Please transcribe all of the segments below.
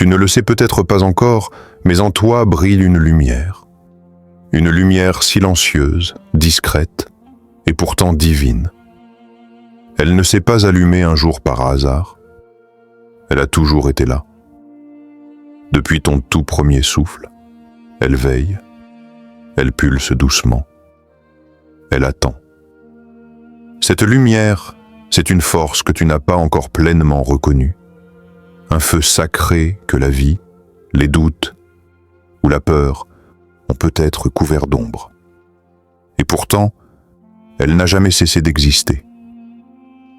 Tu ne le sais peut-être pas encore, mais en toi brille une lumière. Une lumière silencieuse, discrète, et pourtant divine. Elle ne s'est pas allumée un jour par hasard. Elle a toujours été là. Depuis ton tout premier souffle, elle veille, elle pulse doucement, elle attend. Cette lumière, c'est une force que tu n'as pas encore pleinement reconnue. Un feu sacré que la vie, les doutes ou la peur ont peut-être couvert d'ombre. Et pourtant, elle n'a jamais cessé d'exister.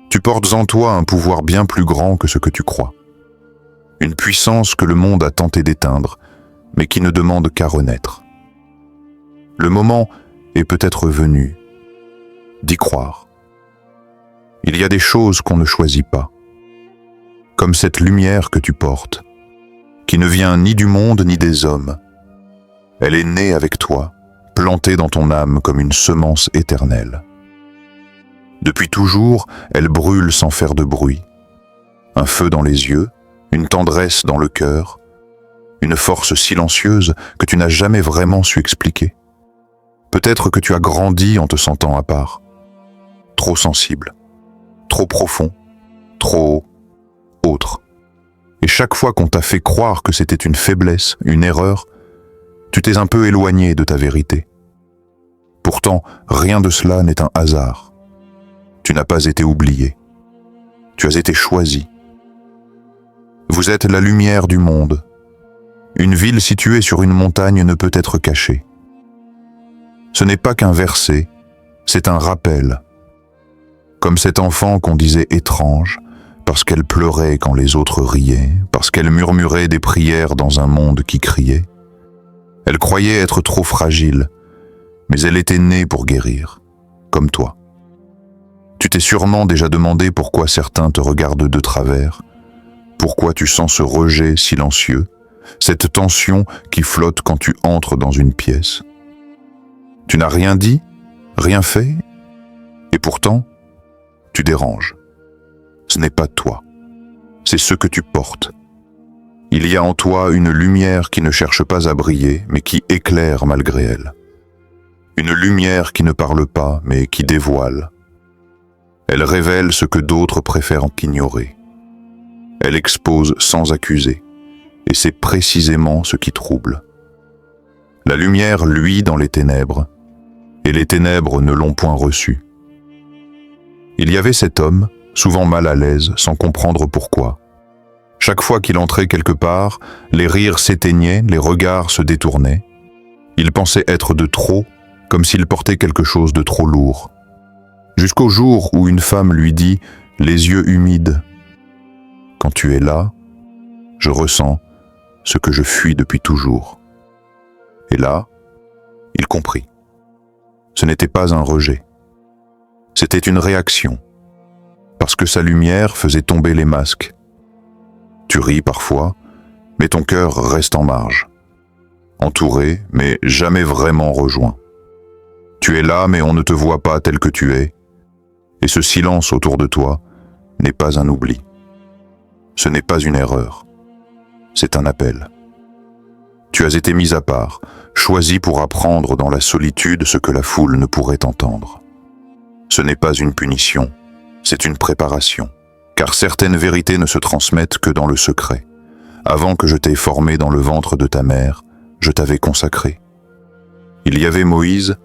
Tu portes en toi un pouvoir bien plus grand que ce que tu crois. Une puissance que le monde a tenté d'éteindre, mais qui ne demande qu'à renaître. Le moment est peut-être venu d'y croire. Il y a des choses qu'on ne choisit pas, comme cette lumière que tu portes, qui ne vient ni du monde ni des hommes. Elle est née avec toi, plantée dans ton âme comme une semence éternelle. Depuis toujours, elle brûle sans faire de bruit. Un feu dans les yeux, une tendresse dans le cœur, une force silencieuse que tu n'as jamais vraiment su expliquer. Peut-être que tu as grandi en te sentant à part, trop sensible, trop profond, trop autre. Et chaque fois qu'on t'a fait croire que c'était une faiblesse, une erreur, tu t'es un peu éloigné de ta vérité. Pourtant, rien de cela n'est un hasard. Tu n'as pas été oublié. Tu as été choisi. Vous êtes la lumière du monde. Une ville située sur une montagne ne peut être cachée. Ce n'est pas qu'un verset, c'est un rappel. Comme cet enfant qu'on disait étrange, parce qu'elle pleurait quand les autres riaient, parce qu'elle murmurait des prières dans un monde qui criait. Elle croyait être trop fragile, mais elle était née pour guérir, comme toi. Tu t'es sûrement déjà demandé pourquoi certains te regardent de travers, pourquoi tu sens ce rejet silencieux, cette tension qui flotte quand tu entres dans une pièce. Tu n'as rien dit, rien fait, et pourtant, tu déranges. Ce n'est pas toi, c'est ce que tu portes. Il y a en toi une lumière qui ne cherche pas à briller, mais qui éclaire malgré elle. Une lumière qui ne parle pas, mais qui dévoile. Elle révèle ce que d'autres préfèrent ignorer. Elle expose sans accuser, et c'est précisément ce qui trouble. La lumière luit dans les ténèbres, et les ténèbres ne l'ont point reçue. Il y avait cet homme, souvent mal à l'aise, sans comprendre pourquoi. Chaque fois qu'il entrait quelque part, les rires s'éteignaient, les regards se détournaient. Il pensait être de trop, comme s'il portait quelque chose de trop lourd. Jusqu'au jour où une femme lui dit, les yeux humides, « Quand tu es là, je ressens ce que je fuis depuis toujours. » Et là, il comprit. Ce n'était pas un rejet. C'était une réaction, parce que sa lumière faisait tomber les masques. Tu ris parfois, mais ton cœur reste en marge. Entouré, mais jamais vraiment rejoint. Tu es là, mais on ne te voit pas tel que tu es, et ce silence autour de toi n'est pas un oubli. Ce n'est pas une erreur, c'est un appel. Tu as été mis à part, choisi pour apprendre dans la solitude ce que la foule ne pourrait entendre. Ce n'est pas une punition, c'est une préparation, car certaines vérités ne se transmettent que dans le secret. Avant que je t'aie formé dans le ventre de ta mère, je t'avais consacré. Il y avait Moïse,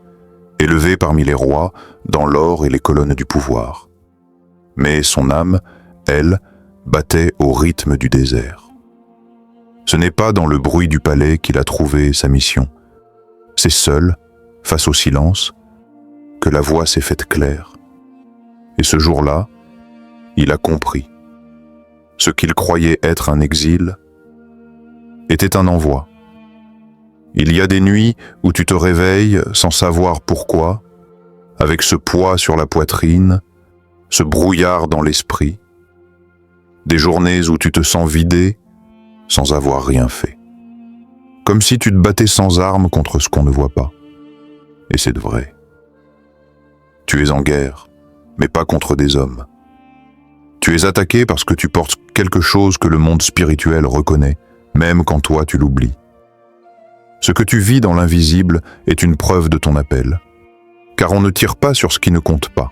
élevé parmi les rois, dans l'or et les colonnes du pouvoir. Mais son âme, elle, battait au rythme du désert. Ce n'est pas dans le bruit du palais qu'il a trouvé sa mission. C'est seul, face au silence, que la voix s'est faite claire. Et ce jour-là, il a compris. Ce qu'il croyait être un exil était un envoi. Il y a des nuits où tu te réveilles sans savoir pourquoi, avec ce poids sur la poitrine, ce brouillard dans l'esprit. Des journées où tu te sens vidé sans avoir rien fait. Comme si tu te battais sans armes contre ce qu'on ne voit pas. Et c'est de vrai. Tu es en guerre, mais pas contre des hommes. Tu es attaqué parce que tu portes quelque chose que le monde spirituel reconnaît, même quand toi tu l'oublies. Ce que tu vis dans l'invisible est une preuve de ton appel, car on ne tire pas sur ce qui ne compte pas.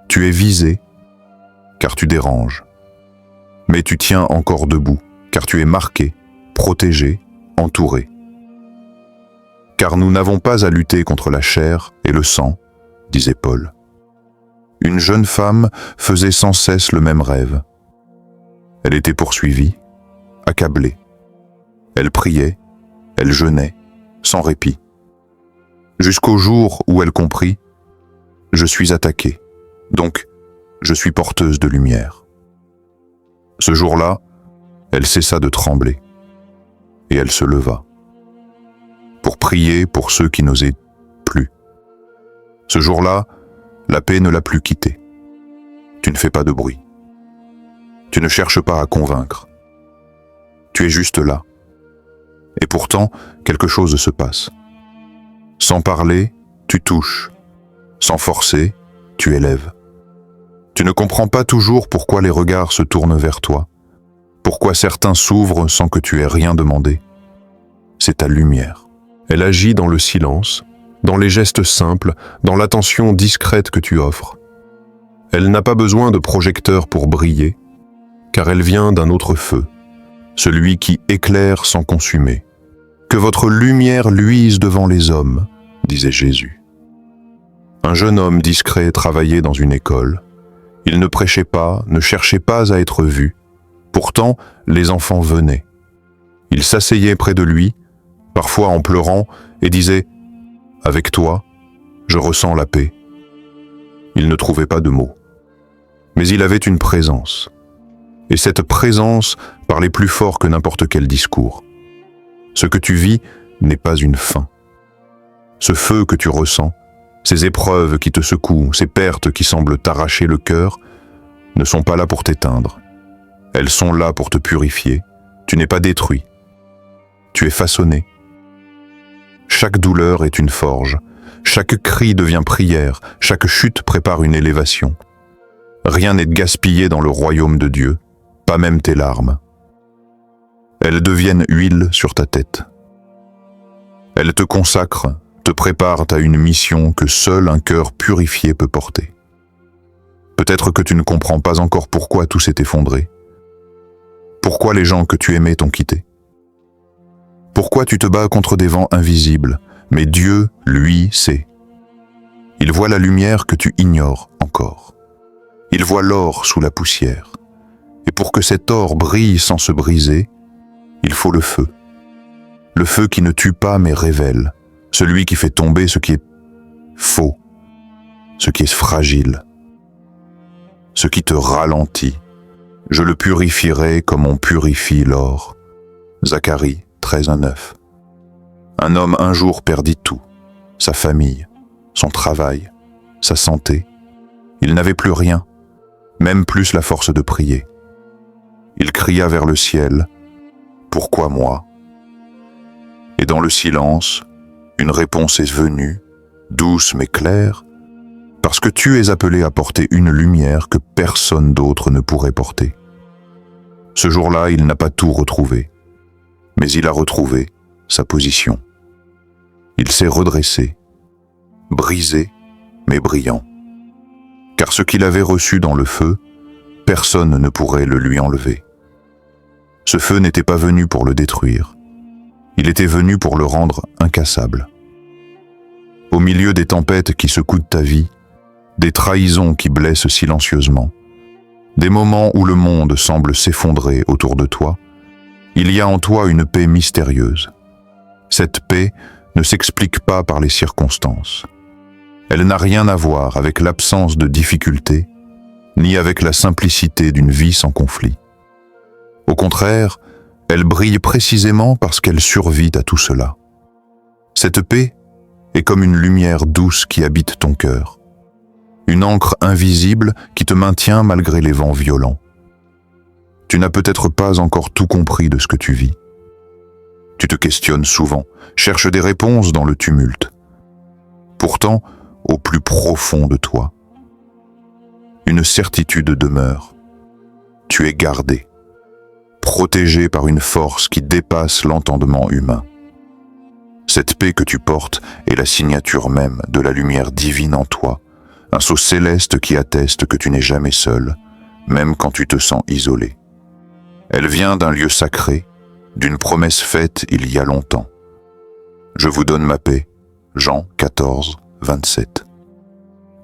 Tu es visé, car tu déranges. Mais tu tiens encore debout, car tu es marqué, protégé, entouré. Car nous n'avons pas à lutter contre la chair et le sang, disait Paul. Une jeune femme faisait sans cesse le même rêve. Elle était poursuivie, accablée. Elle priait, elle jeûnait, sans répit. Jusqu'au jour où elle comprit « Je suis attaquée, donc je suis porteuse de lumière ». Ce jour-là, elle cessa de trembler, et elle se leva, pour prier pour ceux qui n'osaient plus. Ce jour-là, la paix ne l'a plus quittée. Tu ne fais pas de bruit. Tu ne cherches pas à convaincre. Tu es juste là. Et pourtant, quelque chose se passe. Sans parler, tu touches. Sans forcer, tu élèves. Tu ne comprends pas toujours pourquoi les regards se tournent vers toi, pourquoi certains s'ouvrent sans que tu aies rien demandé. C'est ta lumière. Elle agit dans le silence, dans les gestes simples, dans l'attention discrète que tu offres. Elle n'a pas besoin de projecteur pour briller, car elle vient d'un autre feu, celui qui éclaire sans consumer. Que votre lumière luise devant les hommes, disait Jésus. Un jeune homme discret travaillait dans une école. Il ne prêchait pas, ne cherchait pas à être vu. Pourtant, les enfants venaient. Il s'asseyait près de lui, parfois en pleurant, et disait « Avec toi, je ressens la paix ». Il ne trouvait pas de mots. Mais il avait une présence. Et cette présence parlait plus fort que n'importe quel discours. Ce que tu vis n'est pas une fin. Ce feu que tu ressens, ces épreuves qui te secouent, ces pertes qui semblent t'arracher le cœur, ne sont pas là pour t'éteindre. Elles sont là pour te purifier. Tu n'es pas détruit. Tu es façonné. Chaque douleur est une forge. Chaque cri devient prière. Chaque chute prépare une élévation. Rien n'est gaspillé dans le royaume de Dieu, pas même tes larmes. Elles deviennent huile sur ta tête. Elles te consacrent, te préparent à une mission que seul un cœur purifié peut porter. Peut-être que tu ne comprends pas encore pourquoi tout s'est effondré. Pourquoi les gens que tu aimais t'ont quitté. Pourquoi tu te bats contre des vents invisibles, mais Dieu, lui, sait. Il voit la lumière que tu ignores encore. Il voit l'or sous la poussière. Et pour que cet or brille sans se briser, il faut le feu. Le feu qui ne tue pas mais révèle, celui qui fait tomber ce qui est faux, ce qui est fragile, ce qui te ralentit. Je le purifierai comme on purifie l'or. Zacharie 13:9. Un homme un jour perdit tout, sa famille, son travail, sa santé. Il n'avait plus rien, même plus la force de prier. Il cria vers le ciel, « Pourquoi moi ?» Et dans le silence, une réponse est venue, douce mais claire, parce que tu es appelé à porter une lumière que personne d'autre ne pourrait porter. Ce jour-là, il n'a pas tout retrouvé, mais il a retrouvé sa position. Il s'est redressé, brisé, mais brillant. Car ce qu'il avait reçu dans le feu, personne ne pourrait le lui enlever. Ce feu n'était pas venu pour le détruire, il était venu pour le rendre incassable. Au milieu des tempêtes qui secouent ta vie, des trahisons qui blessent silencieusement, des moments où le monde semble s'effondrer autour de toi, il y a en toi une paix mystérieuse. Cette paix ne s'explique pas par les circonstances. Elle n'a rien à voir avec l'absence de difficultés, ni avec la simplicité d'une vie sans conflit. Au contraire, elle brille précisément parce qu'elle survit à tout cela. Cette paix est comme une lumière douce qui habite ton cœur, une encre invisible qui te maintient malgré les vents violents. Tu n'as peut-être pas encore tout compris de ce que tu vis. Tu te questionnes souvent, cherches des réponses dans le tumulte. Pourtant, au plus profond de toi, une certitude demeure. Tu es gardé, protégé par une force qui dépasse l'entendement humain. Cette paix que tu portes est la signature même de la lumière divine en toi, un sceau céleste qui atteste que tu n'es jamais seul, même quand tu te sens isolé. Elle vient d'un lieu sacré, d'une promesse faite il y a longtemps. Je vous donne ma paix. Jean 14, 27.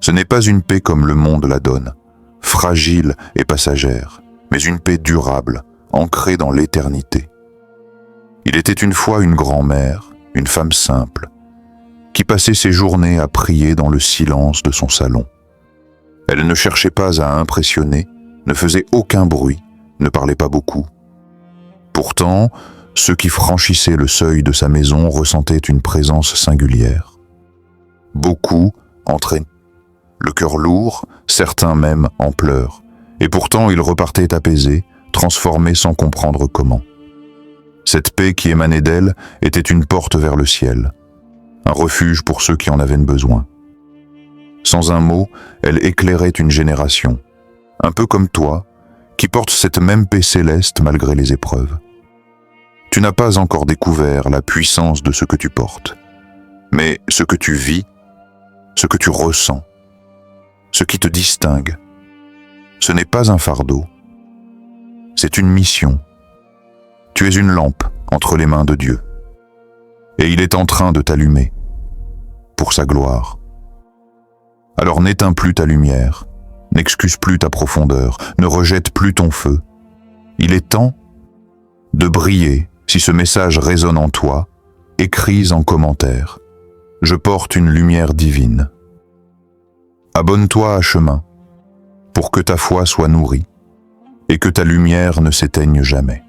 Ce n'est pas une paix comme le monde la donne, fragile et passagère, mais une paix durable, ancrée dans l'éternité. Il était une fois une grand-mère, une femme simple, qui passait ses journées à prier dans le silence de son salon. Elle ne cherchait pas à impressionner, ne faisait aucun bruit, ne parlait pas beaucoup. Pourtant, ceux qui franchissaient le seuil de sa maison ressentaient une présence singulière. Beaucoup entraient le cœur lourd, certains même en pleurs, et pourtant ils repartaient apaisés, transformés sans comprendre comment. Cette paix qui émanait d'elle était une porte vers le ciel, un refuge pour ceux qui en avaient besoin. Sans un mot, elle éclairait une génération, un peu comme toi, qui porte cette même paix céleste malgré les épreuves. Tu n'as pas encore découvert la puissance de ce que tu portes, mais ce que tu vis, ce que tu ressens, ce qui te distingue, ce n'est pas un fardeau, c'est une mission. Tu es une lampe entre les mains de Dieu, et il est en train de t'allumer pour sa gloire. Alors n'éteins plus ta lumière, n'excuse plus ta profondeur, ne rejette plus ton feu. Il est temps de briller. Si ce message résonne en toi, écris en commentaire. Je porte une lumière divine. Abonne-toi à Chemin pour que ta foi soit nourrie et que ta lumière ne s'éteigne jamais.